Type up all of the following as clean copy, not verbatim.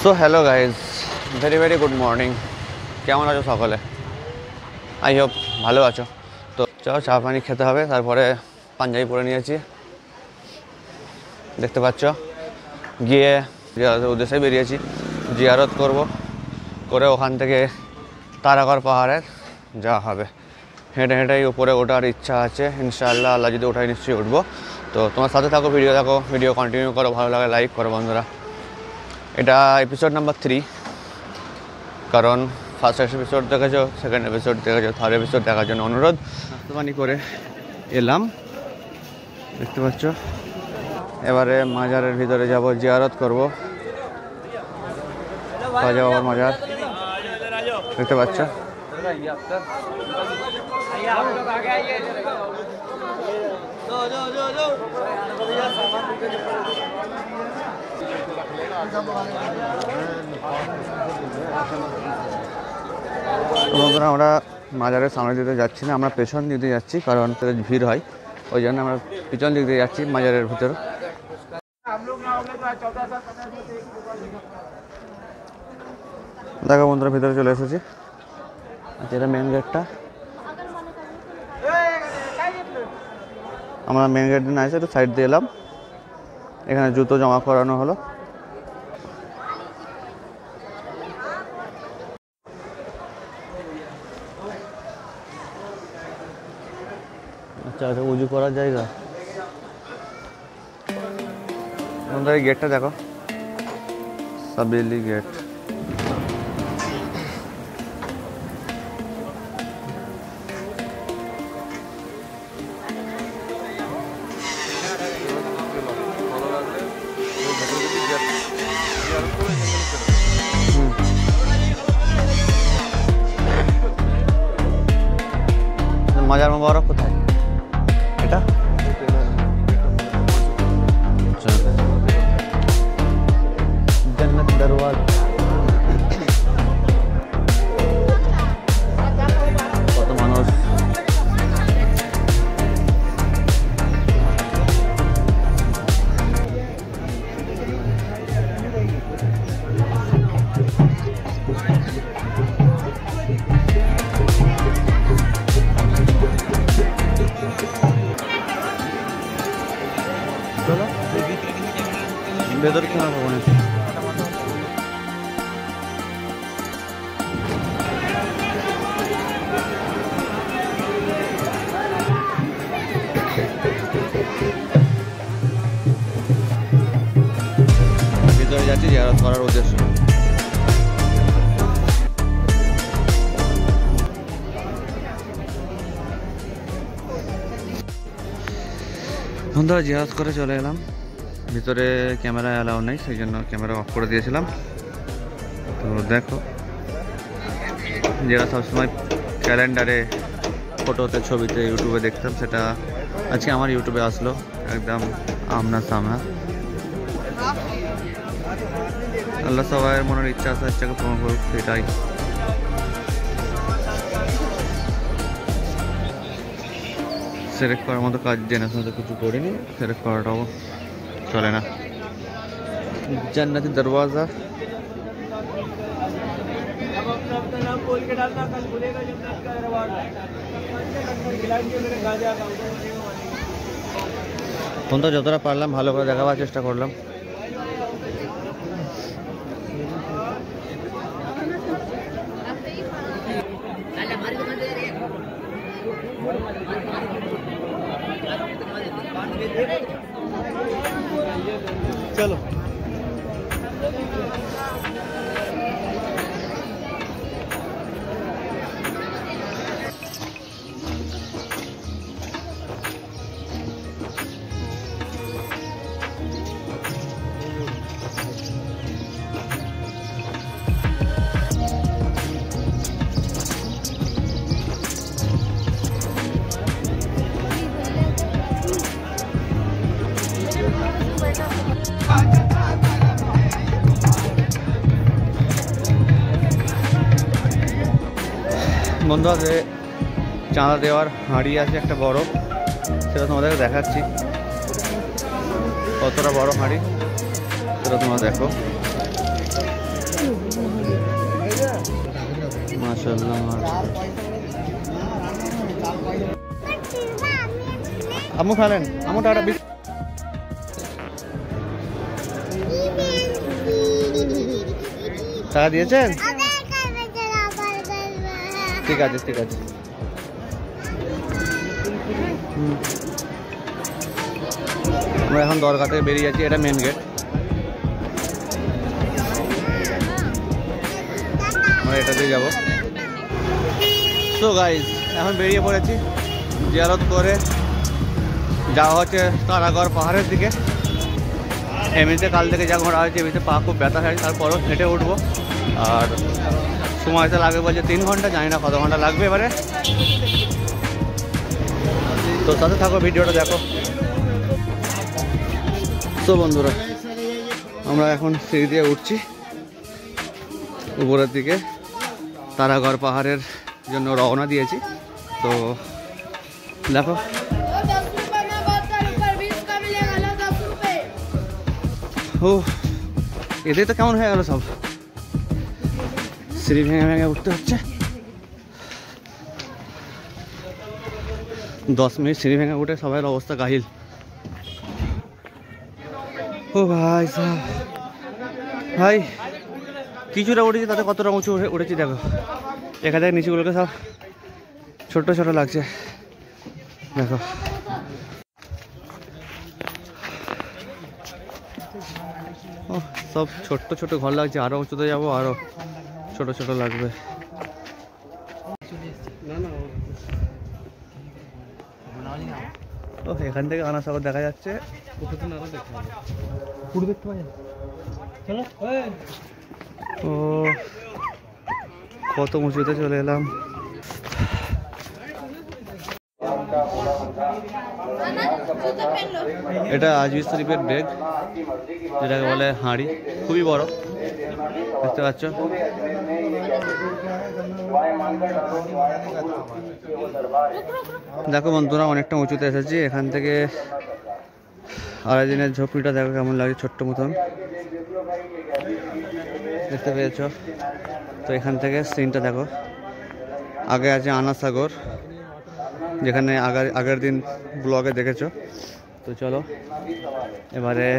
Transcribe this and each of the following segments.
So hello guys, very very good morning. কেমন আছো সকলে? আই হোপ ভালো আছো। তো চলো চা পানি খেতে হবে, তারপরে পাঞ্জাবি পরে নিয়েছি দেখতে পাচ্ছ। গিয়ে জিয়ারতের উদ্দেশ্যে বেরিয়েছি, জিয়ারত করব, করে ওখান থেকে তারাগড় পাহাড়ে যাওয়া হবে। হেঁটে হেঁটেই উপরে ওঠার ইচ্ছা আছে ইনশাআল্লাহ। আল্লাহ যদি ওঠাই নিশ্চয়ই উঠবো। তো তোমার সাথে থাকো, ভিডিও কন্টিনিউ করো, ভালো লাগে লাইক করো বন্ধুরা। এটা এপিসোড নাম্বার 3, কারণ ফার্স্ট এপিসোড দেখেছো, সেকেন্ড এপিসোড দেখেছো, থার্ড এপিসোড দেখার জন্য অনুরোধ। নাস্তা পানি করে এলাম দেখতে পাচ্ছ। এবারে মাজারের ভিতরে যাব, জিয়ারত করব খাজা বাবার মাজার দেখতে পাচ্ছ। বন্ধুরা, আমরা মাজারের সামনে দিতে যাচ্ছি না, আমরা পেছন দিতে যাচ্ছি, কারণ ভিড় হয়, ওই জন্য আমরা পিছন দিক দিয়ে যাচ্ছি মাজারের ভিতরে। দেখো বন্ধুরা, ভিতরে চলে এসেছি। আচ্ছা, এটা মেন গেটটা। আমরা মেন গেট দিয়ে না এসে একটু সাইড দিয়ে এলাম। এখানে জুতো জমা করানো হলো। আচ্ছা, এটা উজু করার জায়গা। বন্ধুরা, এই গেটটা দেখো, সাবেলি গেট। মাজার মোবারক কোথায়? এটা জান্নাত দরওয়াজা। কত মানুষ। চলো ভেতরে কেনা পাবো না। ভিতরে যাচ্ছি জিয়ারত করার উদ্দেশ্য। বন্ধুরা, জিয়ারত করে চলে এলাম। ভিতরে ক্যামেরা অ্যালাউ নেই, সেই জন্য ক্যামেরা অফ করে দিয়েছিলাম। তো দেখো, যেটা সবসময় ক্যালেন্ডারে, ফটোতে, ছবিতে, ইউটিউবে দেখতাম, সেটা আজকে আমার ইউটিউবে আসলো একদম আমনা সামনা। আল্লাহ সবাইয়ের মনের ইচ্ছা আছে, ইচ্ছাকে পূরণ করুক, সেটাই। সেরেক করার মতো কাজ জেনে শুনে তো কিছু করিনি, সেরেক করাটাও চলে না। জান্নাতি দরওয়াজা। ফোন তো যতটা পারলাম ভালো করে দেখাবার চেষ্টা করলাম। চলো বন্ধু, আছে চাঁদা দেওয়ার হাঁড়ি আছে একটা বড়, সেটা তোমাদেরকে দেখাচ্ছি। কতটা বড় হাঁড়ি সেটা তোমরা দেখো। চললাম আর আম্মু ফেলেন, আম্মু টাটা। টাকা দিয়েছেন? ঠিক আছে ঠিক আছে। আমরা এখন দরগা থেকে বেরিয়ে যাচ্ছি, এটা মেন গেট। আমরা এটা দিয়ে যাবো। সো গাইজ এখন বেরিয়ে পড়েছি, জিয়ারত করে যাওয়া হচ্ছে তারাগড় পাহাড়ের দিকে। এমনিতে কাল থেকে যা ঘোরা হয়েছে, এমনিতে পা খুব ব্যথা হয়েছে, তারপরও হেঁটে উঠবো। আর সময়টা লাগবে বলছে 3 ঘন্টা, জানি না কত ঘন্টা লাগবে এবারে। তো সাথে থাকো, ভিডিওটা দেখো। তো বন্ধুরা আমরা এখন সিঁড়ি দিয়ে উঠছি উপরের দিকে, তারাগড় পাহাড়ের জন্য রওনা দিয়েছি। তো দেখো ও এদের তো কেমন হয়ে গেল সব, সিঁড়ি ভেঙে ভেঙে উঠতে হচ্ছে। 10 মিনিট সিঁড়ি ভেঙে উঠে সবাই অবস্থা কাহিল। ও ভাই সাহেব, ভাই কিছুটা উঠেছি, তাতে কতটা উঁচু উঠেছি দেখো। এখান থেকে নিচুগুলোকে সব ছোট ছোট লাগছে দেখো। ও সব ছোট্ট ছোট ঘর লাগছে, আরো উঁচুতে যাবো আরো ছোট ছোট লাগবে। ও এখান থেকে আনা সাগর দেখা যাচ্ছে। ও কত উঁচুতে চলে এলাম। এটা আজমির শরীফের ডেক, যেটাকে বলে হাঁড়ি, খুবই বড় দেখতে পাচ্ছ। দেখো বন্ধুরা অনেকটা উঁচুতে এসেছি। এখান থেকে আড়াই দিনের ঝোপড়িটা দেখো কেমন লাগে, ছোট্ট মতন দেখতে পেয়েছ। তো এখান থেকে সিনটা দেখো। আগে আছে আনা সাগর, যেখানে আগের দিন ব্লগে দেখেছো। তো চলো এবারে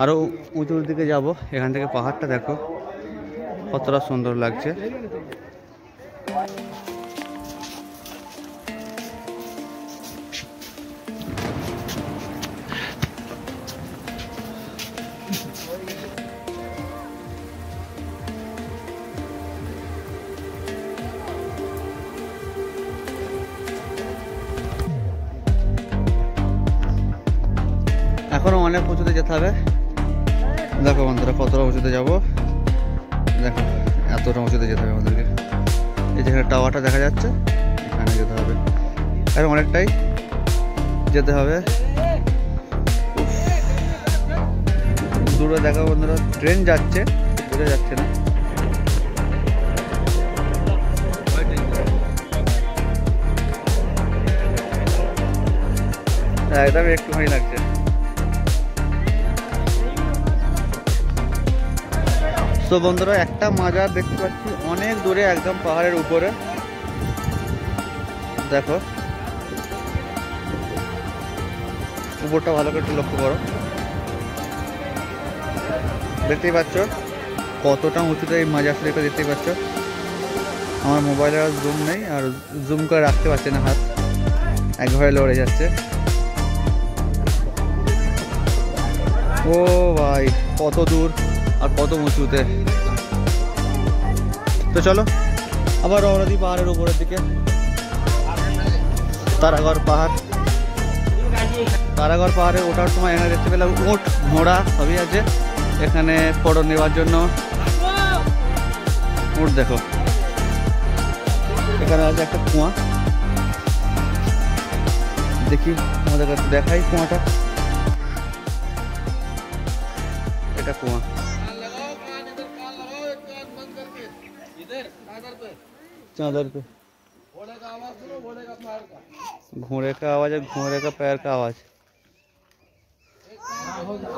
আরো উঁচুর দিকে যাব। এখান থেকে পাহাড়টা দেখো কতটা সুন্দর লাগছে। এখনো অনেক উঁচুতে যেতে হবে। দেখো বন্ধুরা কতটা উঁচুতে যাব, দেখো এতটা উঁচুতে যেতে হবে আমাদেরকে। এই যেখানে টাওয়ারটা দেখা যাচ্ছে এখানে যেতে হবে, আর অনেকটাই যেতে হবে। দূরে দেখো বন্ধুরা ট্রেন যাচ্ছে, বোঝা যাচ্ছে না। একদম একটুখানি লাগছে। তো বন্ধুরা একটা মাজার দেখতে পাচ্ছি অনেক দূরে, একদম পাহাড়ের উপরে। দেখো উপরটা ভালো করে একটু লক্ষ্য করো, দেখতেই পাচ্ছ কতটা উঁচুতে এই মাজার শরীফটা দেখতেই পাচ্ছ। আমার মোবাইলে আর জুম নেই, আর জুম করে রাখতে পারছি না, হাত একভাবে লড়ে যাচ্ছে। ও ভাই কত দূর আর কত উঁচুতে। তো চলো আবার রওনা দিই পাহাড়ের উপরের দিকে। তারাগড় পাহাড়, তারাগড় পাহাড়ে ওঠার সময় এখানে দেখতে পেলাম উট ঘোড়া সবই আছে। এখানে ফটো নেওয়ার জন্য উট দেখো। এখানে আছে একটা কুয়া, দেখি আমাদের কাছে দেখাই কুয়াটা। এটা কুয়া, चादर पे घोड़े का आवाज है, घोड़े का पैर का आवाज।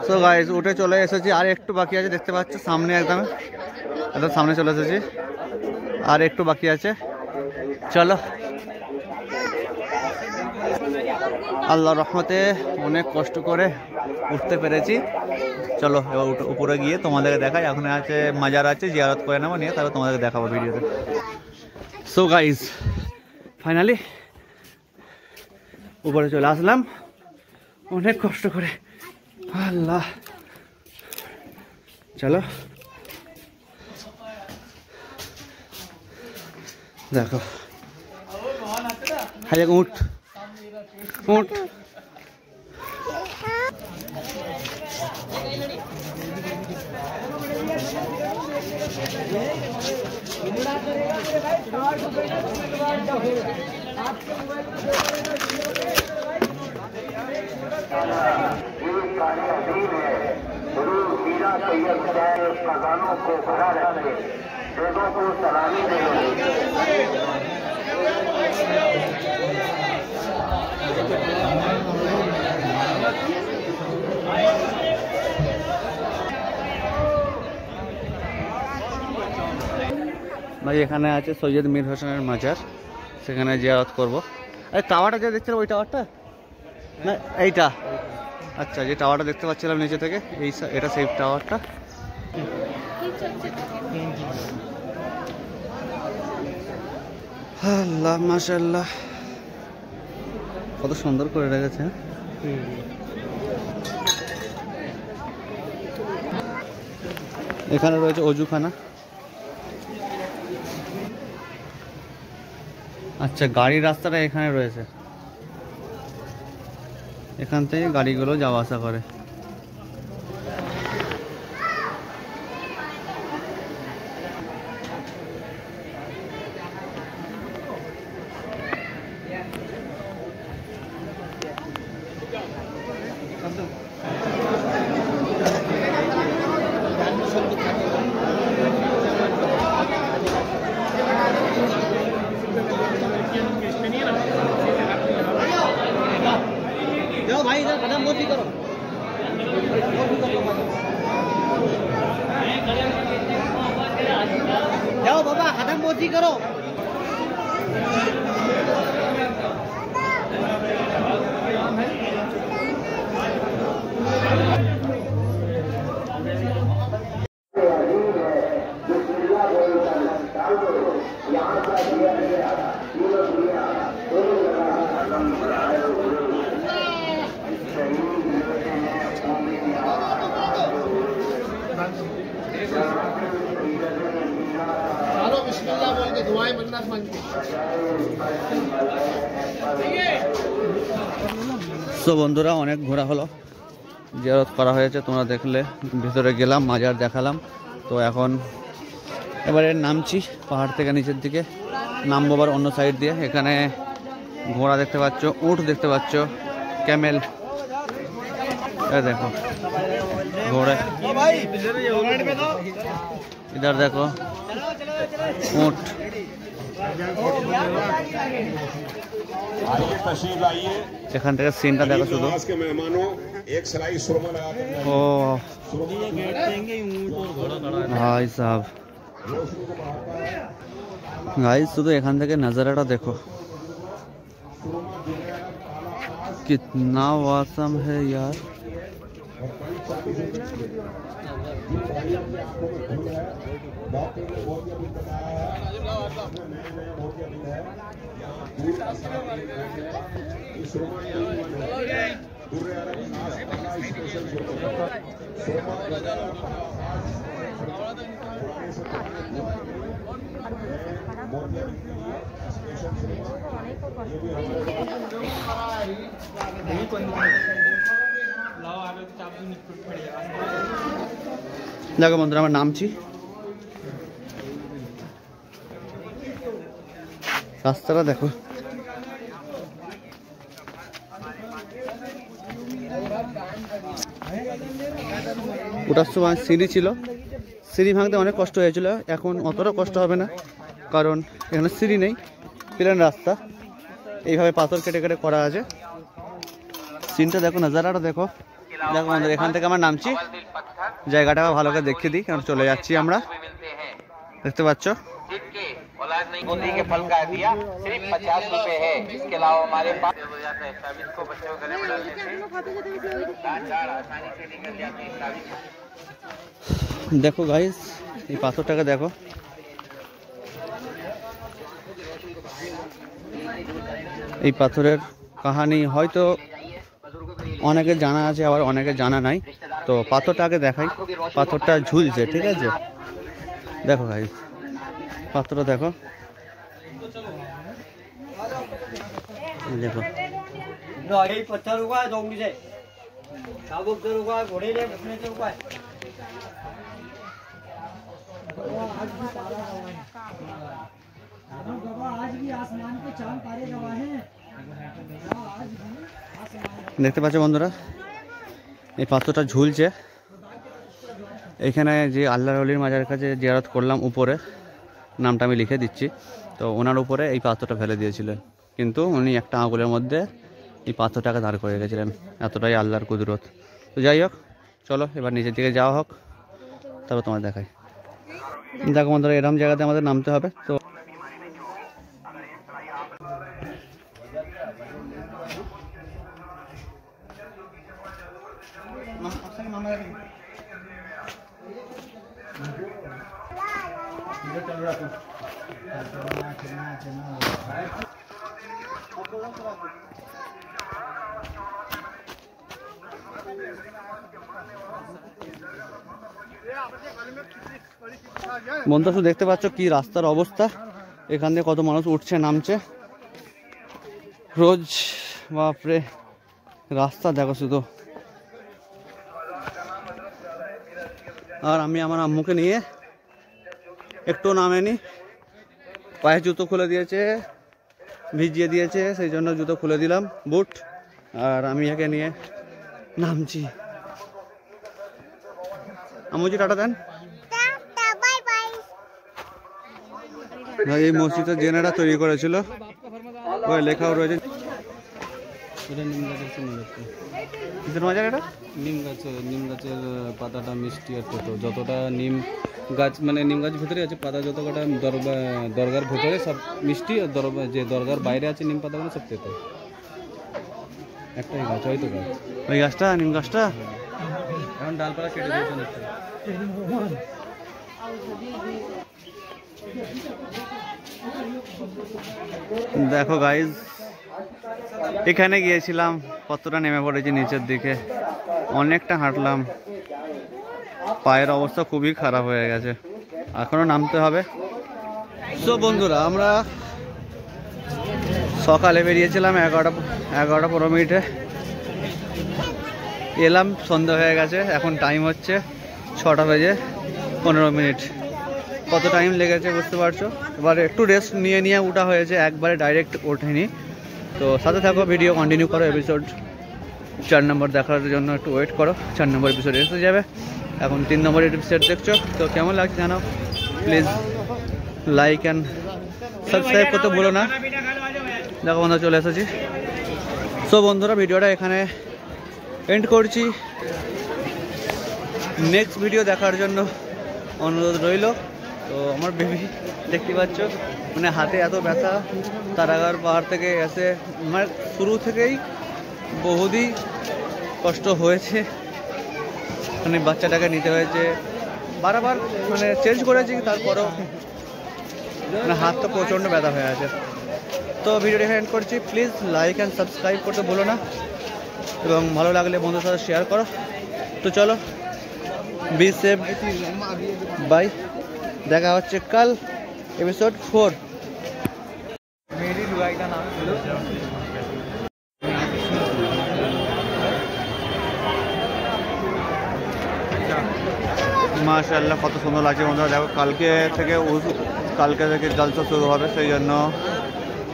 সো গাইস উঠে চলে এসেছি, আর একটু বাকি আছে দেখতে পাচ্ছ সামনে, একদম সামনে চলে এসেছি। আর একটু বাকি আছে, চলো। আল্লাহর রহমতে অনেক কষ্ট করে উঠতে পেরেছি। চলো এবার উপরে গিয়ে তোমাদেরকে দেখাই। এখন আছে মাজার আছে, জিয়ারত করে নেবো, নিয়ে তারপর তোমাদেরকে দেখাবো ভিডিওতে। সো গাইস ফাইনালি উপরে চলে আসলাম অনেক কষ্ট করে। আল্লাহ, চলো দেখো। হাই উঠ উঠ। खजानों को भरा रखे, वेदों को सलामी दे। ভাই এখানে আছে সৈয়দ মীর হোসেনের মাজার, সেখানে জিয়ারত করব। এই টাওয়ারটা যে দেখছিলাম ওই টাওয়ারটা না এইটা? আচ্ছা, যে টাওয়ারটা দেখতে পাচ্ছিলাম নিচে থেকে, এই এটা সেই টাওয়ারটা। আল্লাহ মাশাআল্লাহ, কত সুন্দর করে রেখেছে। এখানে রয়েছে অজুখানা। আচ্ছা, গাড়ির রাস্তাটা এখানে রয়েছে, এখান থেকে গাড়িগুলো যাওয়া আসা করে। जाओ भाई, इधर कदम मोची करो। जाओ बाबा, कदम मोची करो। তো বন্ধুরা, অনেক ঘোরা হলো, জিয়ারত করা হয়েছে, তোমরা দেখলে। ভিতরে গেলাম, মাজার দেখালাম। তো এখন এবারে নামছি পাহাড় থেকে নিচের দিকে, নামবো আবার অন্য সাইড দিয়ে। এখানে ঘোড়া দেখতে পাচ্ছ, উট দেখতে পাচ্ছ, ক্যামেল, দেখো ঘোড়া, इधर देखो ऊंट। এখান থেকে সিনটা দেখো শুধু। ও ভাই সাহেব, গাইস শুধু এখান থেকে নজারাটা দেখো, कितना वासम है यार। দেখো বন্ধুরা, আমরা নামছি, রাস্তাটা দেখো। ওটার সময় সিঁড়ি ছিল, সিঁড়ি ভাঙতে অনেক কষ্ট হয়েছিল। এখন অতটা কষ্ট হবে না, কারণ এখানে সিঁড়ি নেই, প্লেন রাস্তা, এইভাবে পাথর কেটে কেটে করা আছে। সিনটা দেখো, নজারাটা দেখো। দেখো বন্ধুরা, এখান থেকে আমরা নামছি, জায়গাটা ভালো করে দেখিয়ে দিই, কারণ চলে যাচ্ছি আমরা, দেখতে পাচ্ছ। बूंदी के फल का दिया सिर्फ 50 रुपए है। इसके अलावा हमारे पास इसको बच्चों को गले में डालने से दांत आसानी से निकल जाते हैं। দেখো গাইস, এই পাথরটাকে দেখো। এই পাথরের কাহিনী হয়তো অনেকের জানা আছে, আবার অনেকের জানা নাই। তো পাথরটাকে দেখাই। পাথরটা ঝুলছে, ঠিক আছে? দেখো গাইস, পাথরটা দেখো, দেখো। এই પથ્થર ઉગા જોંગી છે સાબુકર ઉગા ઘોડે રે બસને છે ઉગા आज भी आसमान पे चांद तारे गवाह हैं। দেখতে পাচ্ছ বন্ধুরা, এই পাথরটা ঝুলছে। এখানে যে আল্লাহর ওলির মাজারের কাছে জিয়ারত করলাম, উপরে নামটা আমি লিখে দিচ্ছি। তো ওনার উপরে এই পাথরটা ফেলে দিয়েছিলেন, কিন্তু উনি একটা আঙুলের মধ্যে এই পাথরটাকে দাঁড় করে গেছিলেন। এতটাই আল্লাহর কুদরত। তো যাই হোক, চলো এবার নিচের দিকে যাওয়া হোক, তারপর তোমার দেখাই। দেখো বন্ধুরা, এরকম জায়গাতে আমাদের নামতে হবে। তো বন্ধুরা, শুধু দেখতে পাচ্ছ কি রাস্তার অবস্থা। এখান দিয়ে কত মানুষ উঠছে নামছে রোজ। বাপরে, রাস্তা দেখো শুধু। আর আমি আমার আম্মুকে নিয়ে একটু নামেনি, পায়ে জুতো খুলে দিয়েছে, ভিজিয়ে দিয়েছে, সেই জন্য জুতো খুলে দিলাম, বুট। আর আমি একে নিয়ে নামছি। আম্মুজি টাটা দেন। এই মসজিদের জেনারা তৈরি করেছিল, ওই লেখাও রয়েছে। এটা নিম গাছের চিনি যাচ্ছে। কিসের মাজার এটা? নিম গাছের পাতাটা মিষ্টি আর তেতো। যতটা নিম গাছ মানে নিম গাছ ভেতরে আছে, পাতা যত কটা দরগার ভেতরে সব মিষ্টি, আর যে দরগার বাইরে আছে নিম পাতাগুলো সব তেতো। একটাই গাছ, হয়তো গাছ, ওই গাছটা, নিম গাছটা। এখন ডালপালা কেটে দিয়েছে অনেকটা। দেখো গাইজ, এখানে গিয়েছিলাম, কতটা নেমে পড়েছি নিচের দিকে, অনেকটা হাঁটলাম, পায়ের অবস্থা খুবই খারাপ হয়ে গেছে, এখনো নামতে হবে। তো বন্ধুরা, আমরা সকালে বেরিয়েছিলাম 11:15, এলাম সন্ধ্যা হয়ে গেছে। এখন টাইম হচ্ছে 6:15। কত টাইম লেগেছে বুঝতে পারছো। এবার একটু রেস্ট নিয়ে উঠা হয়েছে, একবারে ডাইরেক্ট ওঠেনি। তো সাথে থাকো, ভিডিও কন্টিনিউ করো। এপিসোড 4 নম্বর দেখার জন্য একটু ওয়েট করো, 4 নম্বর এপিসোড এসে যাবে। এখন 3 নম্বর এপিসোড দেখছো, তো কেমন লাগছে জানাও প্লিজ। লাইক অ্যান্ড সাবস্ক্রাইব করতে ভুলো না। দেখো বন্ধুরা, চলে এসেছি। সো বন্ধুরা, ভিডিওটা এখানে এন্ড করছি। নেক্সট ভিডিও দেখার জন্য অনুরোধ রইল। তো আমার বেবি দেখতে পাচ্ছ, মানে হাতে এত ব্যথা, তারাগার পাহাড় থেকে এসে আমার শুরু থেকেই বহুদিন কষ্ট হয়েছে। মানে বাচ্চাটাকে নিতে হয়েছে, বারবার মানে চেঞ্জ করেছি, তারপরেও মানে হাতটা প্রচণ্ড ব্যথা হয়ে আছে। তো ভিডিওটা এন্ড করছি। প্লিজ লাইক অ্যান্ড সাবস্ক্রাইব করতে ভুলো না, এবং ভালো লাগলে বন্ধুদের সাথে শেয়ার করো। তো চলো, বি সেফ, বাই। দেখা হচ্ছে কাল এপিসোড 4। मेरी लुगाई का नाम মাশাআল্লাহ, কত সুন্দর লাগছে বন্ধুরা। দেখো, কালকে থেকে জলসা শুরু হবে, সেই জন্য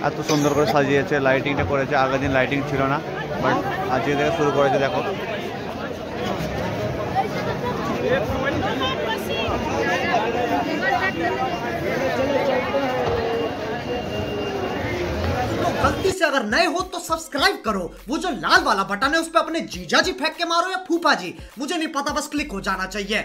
এত সুন্দর করে সাজিয়েছে, লাইটিংটা করেছে। আগের দিন লাইটিং ছিল না, বাট আজকে থেকে শুরু করেছে। দেখো, गलती से अगर नए हो तो सब्सक्राइब करो, वो जो लाल वाला बटन है उस पर अपने जीजा जी फेंक के मारो या फूफा जी, मुझे नहीं पता, बस क्लिक हो जाना चाहिए।